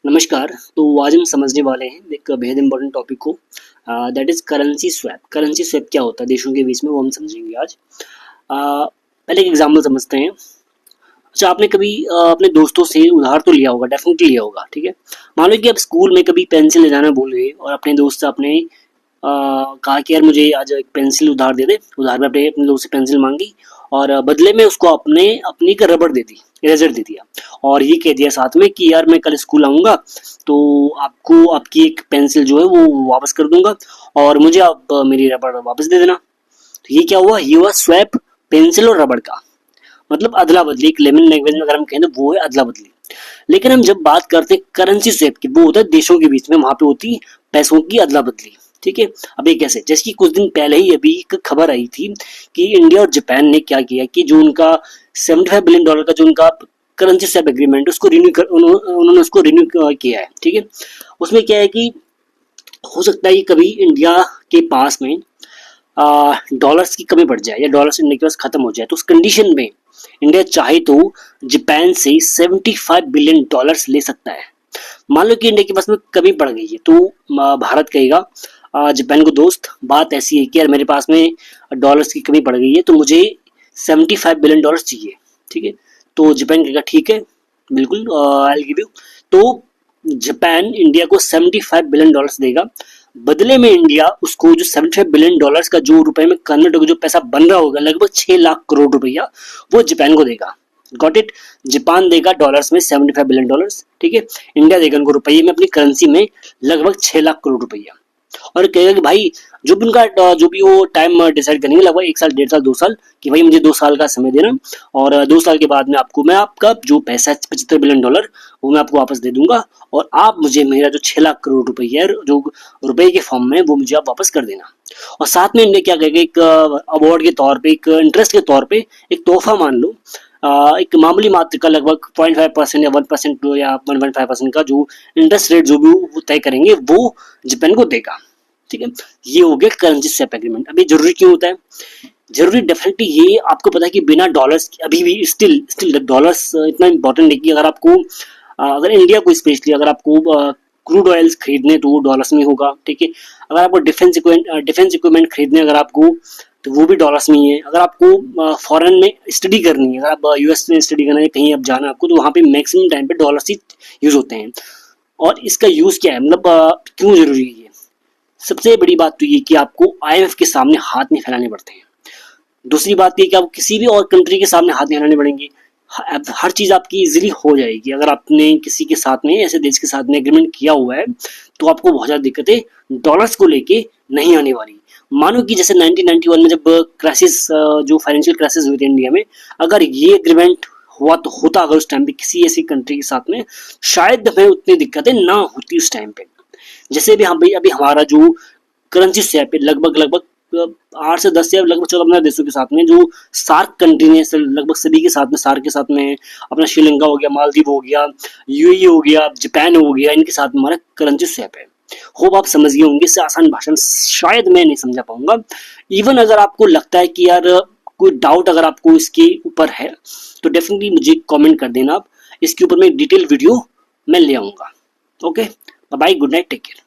नमस्कार। तो आज हम समझने वाले हैं एक बेहद इंपॉर्टेंट टॉपिक को, that is currency swap. Currency swap क्या होता है देशों के बीच में, वो हम समझेंगे आज। पहले एक एग्जांपल समझते हैं। अच्छा, आपने कभी अपने दोस्तों से उधार तो लिया होगा, डेफिनेटली लिया होगा, ठीक है। मान लो कि आप स्कूल में कभी पेंसिल ले जाना भूल गए और अपने दोस्त से आपने कहा कि यार मुझे आज एक पेंसिल उधार दे दे। उधार में अपने अपने दोस्त से पेंसिल मांगी और बदले में उसको अपने अपनी का रबड़ दे दी, इरेजर दे दिया, और ये कह दिया साथ में कि यार मैं कल स्कूल आऊँगा तो आपको आपकी एक पेंसिल जो है वो वापस कर दूंगा और मुझे आप मेरी रबड़ वापस दे देना। तो ये क्या हुआ? ये हुआ स्वैप, पेंसिल और रबड़ का। मतलब अदला बदली, एक लेमन लैंग्वेज में अगर हम कहें तो वो है अदला बदली। लेकिन हम जब बात करते हैं करेंसी स्वैप की, वो होता है देशों के बीच में, वहां पे होती पैसों की अदला बदली, ठीक है। अब ये कैसे? जैसे कि कुछ दिन पहले ही अभी एक खबर आई थी कि इंडिया और जापान ने क्या किया कि जो उनका $75 बिलियन का जो उनका करेंसी स्वैप एग्रीमेंट उसको उन्होंने उसको रिन्यू किया है, ठीक है। उसमें क्या है कि हो सकता है कि कभी इंडिया के पास में डॉलर्स की कमी पड़ जाए या डॉलर्स इंडिया के पास खत्म हो जाए, तो उस कंडीशन में इंडिया चाहे तो जापान से $75 बिलियन ले सकता है। मान लो कि इंडिया के पास में कमी पड़ गई है, तो भारत कहेगा जापान को, दोस्त बात ऐसी है कि यार मेरे पास में डॉलर्स की कमी पड़ गई है तो मुझे $75 बिलियन चाहिए, ठीक है। तो जापान कहेगा ठीक है, बिल्कुल, आई गिव यू। तो जापान इंडिया को $75 बिलियन देगा। बदले में इंडिया उसको जो $75 बिलियन का जो रुपए में कन्वर्ट होगा, जो पैसा बन रहा होगा, लगभग 6 लाख करोड़ रुपया, वो जापान को देगा। Got it? जापान देगा डॉलर्स में $75 बिलियन, ठीक है। इंडिया देगा उनको रुपये में, अपनी करेंसी में, लगभग 6 लाख करोड़ रुपया। और कहेगा कि भाई जो भी उनका जो भी वो टाइम डिसाइड करेंगे, लगभग 1 साल, 1.5 साल, 2 साल, कि भाई मुझे 2 साल का समय देना और 2 साल के बाद में आपको मैं आपका जो पैसा है $75 बिलियन वो मैं आपको वापस दे दूंगा और आप मुझे मेरा जो 6 लाख करोड़ रुपया है जो रुपए के फॉर्म में, वो मुझे आप वापस कर देना। और साथ में इंडिया क्या कहेगा, एक अवार्ड के तौर पे, एक इंटरेस्ट के तौर पे, एक तोहफा मान लो, एक मामूली मात्र का, लगभग 0.5% या 1% या 1.5% का जो इंटरेस्ट रेट जो भी वो तय करेंगे, वो जापान को देगा, ठीक है। ये हो गया करेंसी स्वैप एग्रीमेंट। अब ये जरूरी क्यों होता है? जरूरी डेफिनेटली ये आपको पता है कि बिना डॉलर्स अभी भी स्टिल डॉलर्स इतना इंपॉर्टेंट है कि अगर आपको अगर इंडिया को स्पेशली अगर आपको क्रूड ऑयल्स खरीदने तो वो डॉलर्स में होगा, ठीक है। अगर आपको डिफेंस इक्विपमेंट खरीदने अगर आपको, तो वो भी डॉलर्स में ही है। अगर आपको फॉरेन में स्टडी करनी है, अगर आप यूएस में स्टडी करना है, कहीं अब जाना है आपको, तो वहाँ पे मैक्सिमम टाइम पे डॉलर्स ही यूज होते हैं। और इसका यूज क्या है, मतलब क्यों जरूरी है? सबसे बड़ी बात तो ये कि आपको आईएमएफ के सामने हाथ नहीं फैलाने पड़ते हैं। दूसरी बात ये कि आपको किसी भी और कंट्री के सामने हाथ नहीं फैलाने पड़ेंगे। हर चीज आपकी इजीली हो जाएगी। अगर आपने किसी के साथ में, ऐसे देश के साथ में एग्रीमेंट किया हुआ है, तो आपको बहुत ज्यादा दिक्कतें डॉलर्स को लेके नहीं आने वाली। मानो कि जैसे 1991 में जब क्राइसिस, जो फाइनेंशियल क्राइसिस हुई थी इंडिया में, अगर ये एग्रीमेंट हुआ तो होता, अगर उस टाइम पे किसी ऐसी कंट्री के साथ में, शायद हमें उतनी दिक्कतें ना होती उस टाइम पे। जैसे भी हम भाई अभी हमारा जो करेंसी स्वैप है, लगभग लगभग 8 से 10 या लगभग 14-15 देशों के साथ में, जो सार्क कंट्री ने, लगभग सभी के साथ में, सार्क के साथ में अपना श्रीलंका हो गया, मालदीव हो गया, यूएई हो गया, जापान हो गया, इनके साथ में हमारा करेंसी स्वैप है। होप आप समझ गए होंगे। इससे आसान भाषा में शायद मैं नहीं समझा पाऊंगा। इवन अगर आपको लगता है कि यार कोई डाउट अगर आपको इसके ऊपर है, तो डेफिनेटली मुझे कमेंट कर देना। आप इसके ऊपर मैं डिटेल वीडियो मैं ले आऊंगा। Okay, bye, good night, take care.